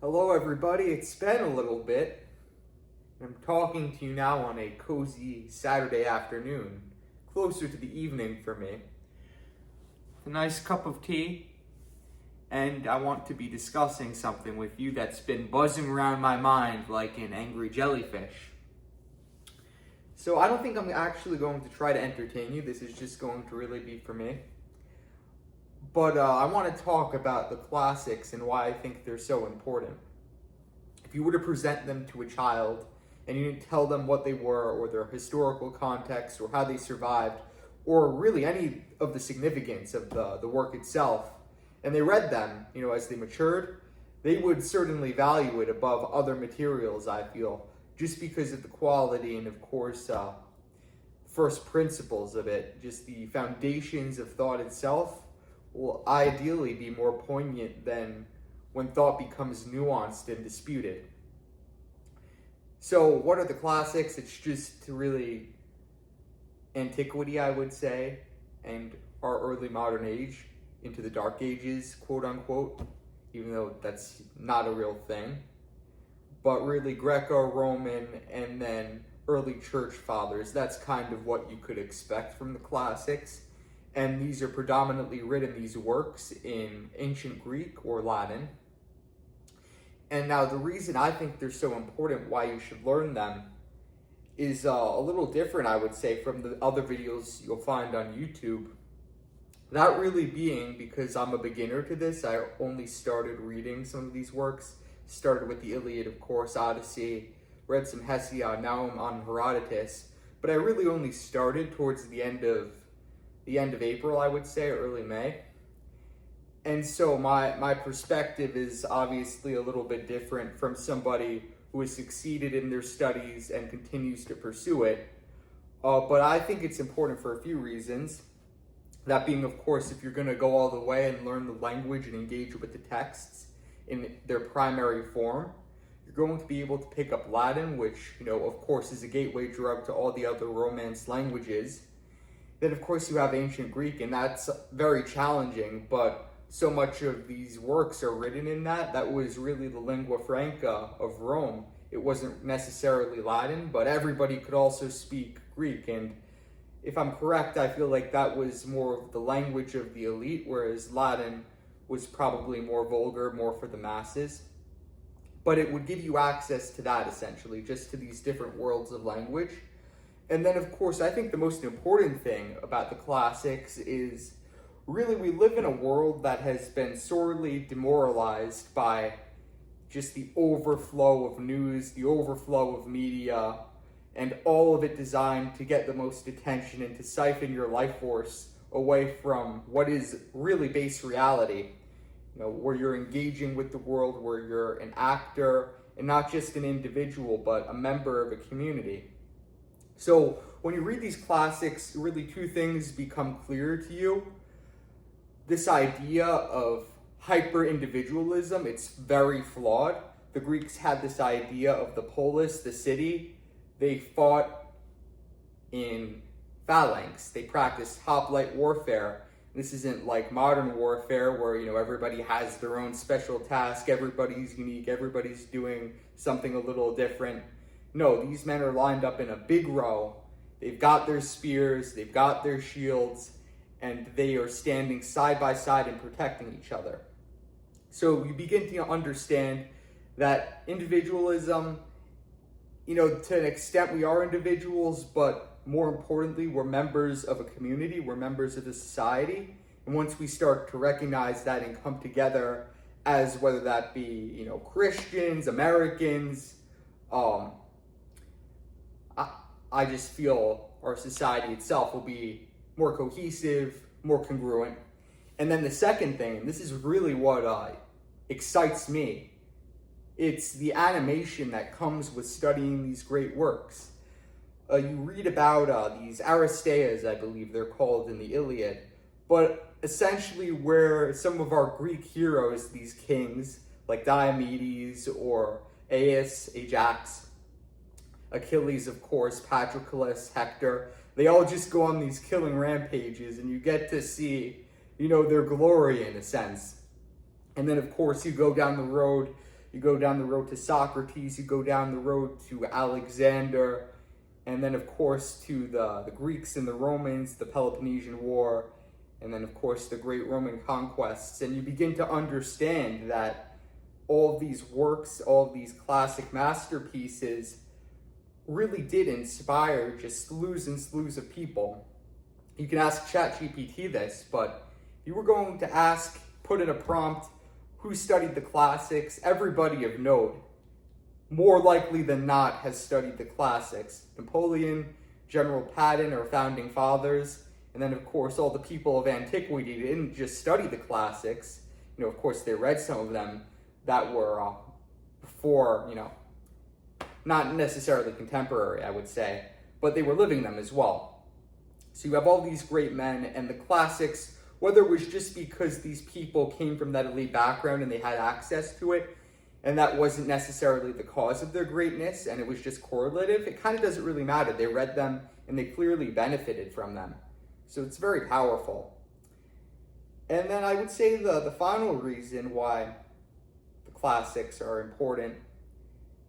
Hello everybody, it's been a little bit. I'm talking to you now on a cozy Saturday afternoon, closer to the evening for me. A nice cup of tea, and I want to be discussing something with you that's been buzzing around my mind like an angry jellyfish. So I don't think I'm actually going to try to entertain you, this is just going to really be for me. But I want to talk about the classics and why I think they're so important. If you were to present them to a child and you didn't tell them what they were or their historical context or how they survived or really any of the significance of the work itself, and they read them, as they matured, they would certainly value it above other materials, I feel, just because of the quality and, of course, first principles of it, just the foundations of thought itself will ideally be more poignant than when thought becomes nuanced and disputed. So what are the classics? It's just really antiquity, I would say, and our early modern age into the dark ages, quote unquote, even though that's not a real thing. But really Greco-Roman and then early church fathers, that's kind of what you could expect from the classics. And these are predominantly written, these works, in ancient Greek or Latin. And now the reason I think they're so important, why you should learn them, is a little different, I would say, from the other videos you'll find on YouTube. That really being because I'm a beginner to this. I only started reading some of these works. Started with the Iliad, of course, Odyssey, read some Hesiod, now I'm on Herodotus. But I really only started towards the end of April, I would say, or early May. And so my perspective is obviously a little bit different from somebody who has succeeded in their studies and continues to pursue it. But I think it's important for a few reasons. That being, of course, if you're going to go all the way and learn the language and engage with the texts in their primary form, you're going to be able to pick up Latin, which, of course, is a gateway drug to all the other Romance languages. Then, of course, you have ancient Greek, and that's very challenging, but so much of these works are written in that was really the lingua franca of Rome. It wasn't necessarily Latin, but everybody could also speak Greek, and if I'm correct, I feel like that was more of the language of the elite, whereas Latin was probably more vulgar, more for the masses. But it would give you access to that, essentially, just to these different worlds of language. And then, of course, I think the most important thing about the classics is really we live in a world that has been sorely demoralized by just the overflow of news, the overflow of media, and all of it designed to get the most attention and to siphon your life force away from what is really base reality, where you're engaging with the world, where you're an actor, and not just an individual, but a member of a community. So when you read these classics, really two things become clear to you. This idea of hyper-individualism, it's very flawed. The Greeks had this idea of the polis, the city. They fought in phalanx. They practiced hoplite warfare. This isn't like modern warfare where, everybody has their own special task, everybody's unique, everybody's doing something a little different. No, these men are lined up in a big row. They've got their spears, they've got their shields, and they are standing side by side and protecting each other. So you begin to understand that individualism, to an extent we are individuals, but more importantly, we're members of a community, we're members of a society. And once we start to recognize that and come together as whether that be, Christians, Americans, I just feel our society itself will be more cohesive, more congruent. And then the second thing, and this is really what excites me, it's the animation that comes with studying these great works. You read about these Aristeas, I believe they're called in the Iliad, but essentially where some of our Greek heroes, these kings, like Diomedes or Ajax, Achilles, of course, Patroclus, Hector, they all just go on these killing rampages and you get to see, their glory in a sense. And then, of course, you go down the road, You go down the road to Socrates, you go down the road to Alexander, and then of course to the Greeks and the Romans, the Peloponnesian War, and then of course the great Roman conquests. And you begin to understand that all of these works, all of these classic masterpieces really did inspire just slews and slews of people. You can ask ChatGPT this, but if you were going to put in a prompt, who studied the classics, everybody of note, more likely than not, has studied the classics. Napoleon, General Patton, or founding fathers, and then of course all the people of antiquity didn't just study the classics. Of course they read some of them that were before, not necessarily contemporary, I would say, but they were living them as well. So you have all these great men, and the classics, whether it was just because these people came from that elite background and they had access to it, and that wasn't necessarily the cause of their greatness, and it was just correlative, it kind of doesn't really matter. They read them, and they clearly benefited from them. So it's very powerful. And then I would say the final reason why the classics are important,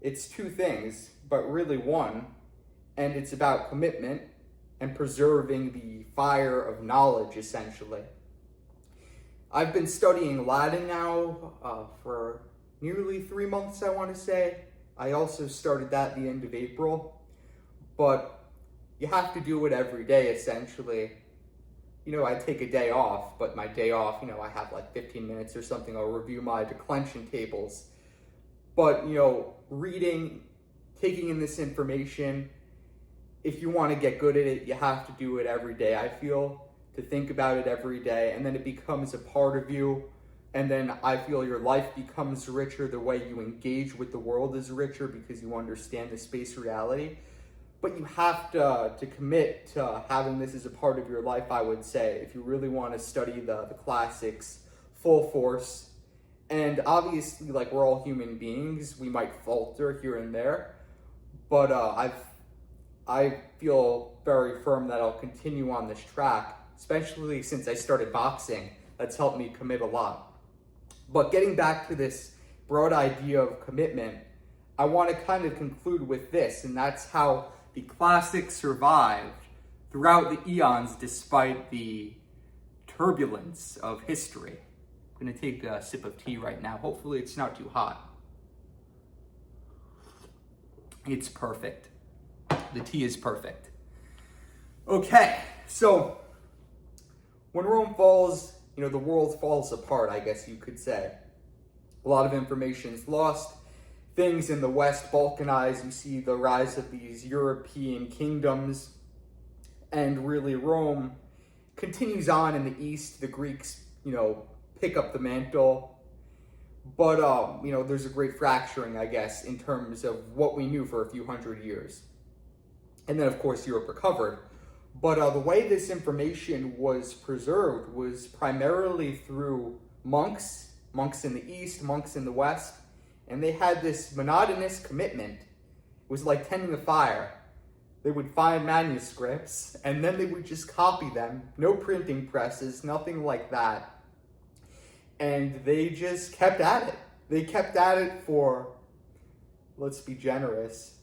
it's two things, but really one, and it's about commitment and preserving the fire of knowledge, essentially. I've been studying Latin now for nearly 3 months, I want to say. I also started that at the end of April, but you have to do it every day, essentially. I take a day off, but my day off, I have like 15 minutes or something. I'll review my declension tables. But, reading, taking in this information, if you want to get good at it, you have to do it every day, I feel, to think about it every day, and then it becomes a part of you, and then I feel your life becomes richer, the way you engage with the world is richer because you understand the space reality. But you have to commit to having this as a part of your life, I would say, if you really want to study the classics full force. And obviously, like, we're all human beings, we might falter here and there, but I feel very firm that I'll continue on this track, especially since I started boxing. That's helped me commit a lot. But getting back to this broad idea of commitment, I want to kind of conclude with this, and that's how the classics survived throughout the eons despite the turbulence of history. I'm going to take a sip of tea right now. Hopefully it's not too hot. It's perfect. The tea is perfect. Okay, so when Rome falls, the world falls apart, I guess you could say. A lot of information is lost. Things in the West balkanize. You see the rise of these European kingdoms. And really Rome continues on in the East. The Greeks, pick up the mantle. But, there's a great fracturing, I guess, in terms of what we knew for a few hundred years. And then, of course, Europe recovered. But the way this information was preserved was primarily through monks in the East, monks in the West. And they had this monotonous commitment. It was like tending a fire. They would find manuscripts, and then they would just copy them. No printing presses, nothing like that. And they just kept at it. They kept at it for, let's be generous,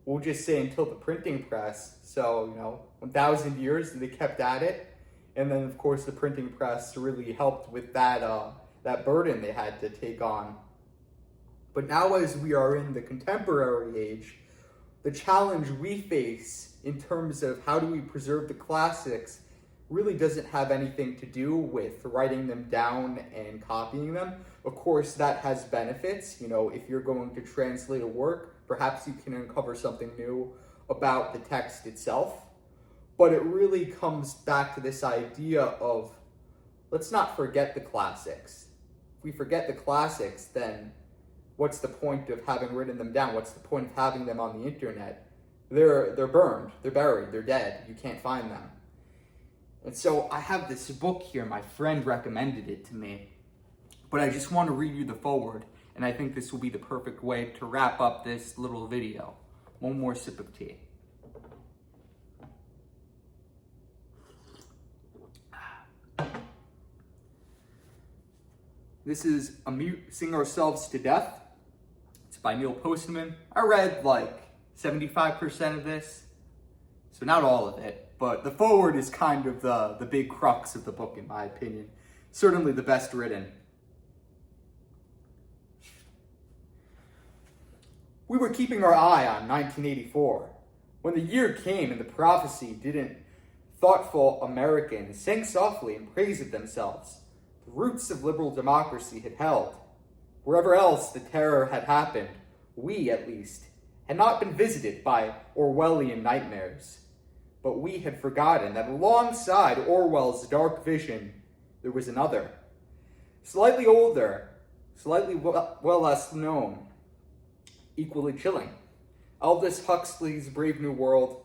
we'll just say until the printing press. So, 1,000 years, they kept at it. And then, of course, the printing press really helped with that burden they had to take on. But now, as we are in the contemporary age, the challenge we face in terms of how do we preserve the classics really doesn't have anything to do with writing them down and copying them. Of course, that has benefits. If you're going to translate a work, perhaps you can uncover something new about the text itself. But it really comes back to this idea of, let's not forget the classics. If we forget the classics, then what's the point of having written them down? What's the point of having them on the internet? They're burned, they're buried, they're dead. You can't find them. And so I have this book here. My friend recommended it to me. But I just want to read you the foreword, and I think this will be the perfect way to wrap up this little video. One more sip of tea. This is Sing Ourselves to Death by Neil Postman. I read like 75% of this, so not all of it, but the foreword is kind of the big crux of the book, in my opinion. Certainly the best written. We were keeping our eye on 1984. When the year came and the prophecy didn't, thoughtful Americans sang softly in praise of themselves. The roots of liberal democracy had held. Wherever else the terror had happened, we, at least, had not been visited by Orwellian nightmares. But we had forgotten that alongside Orwell's dark vision, there was another. Slightly older, slightly well less known, equally chilling. Aldous Huxley's Brave New World.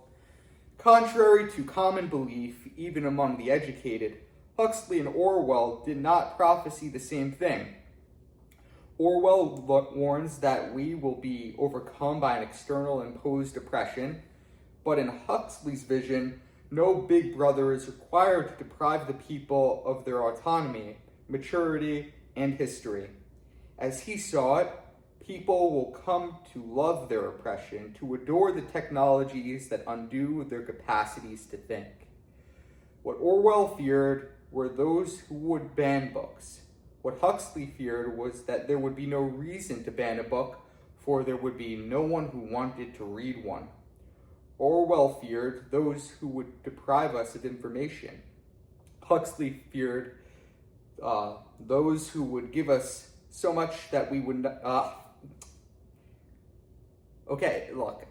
Contrary to common belief, even among the educated, Huxley and Orwell did not prophesy the same thing. Orwell warns that we will be overcome by an external imposed oppression, but in Huxley's vision, no big brother is required to deprive the people of their autonomy, maturity, and history. As he saw it, people will come to love their oppression, to adore the technologies that undo their capacities to think. What Orwell feared were those who would ban books. What Huxley feared was that there would be no reason to ban a book, for there would be no one who wanted to read one. Orwell feared those who would deprive us of information. Huxley feared those who would give us so much that we would Okay, look,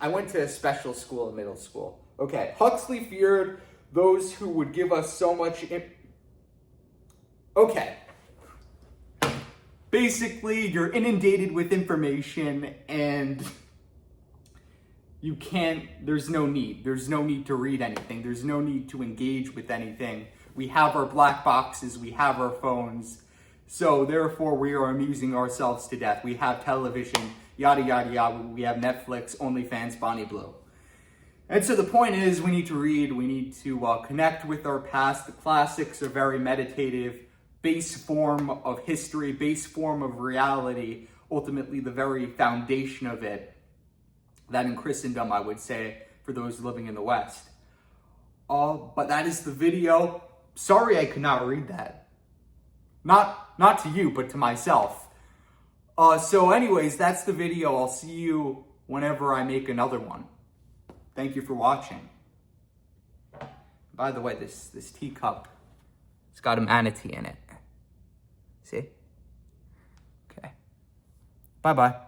I went to a special school in middle school. Okay, Huxley feared those who would give us so much Okay. Basically, you're inundated with information and there's no need to read anything. There's no need to engage with anything. We have our black boxes, we have our phones. So therefore, we are amusing ourselves to death. We have television, yada, yada, yada. We have Netflix, OnlyFans, Bonnie Blue. And so the point is, we need to read. We need to connect with our past. The classics are very meditative, base form of history, base form of reality, ultimately the very foundation of it. That in Christendom, I would say, for those living in the West. But that is the video. Sorry I could not read that. Not to you, but to myself. So anyways, that's the video. I'll see you whenever I make another one. Thank you for watching. By the way, this teacup, it's got a manatee in it. See? Okay. Bye-bye.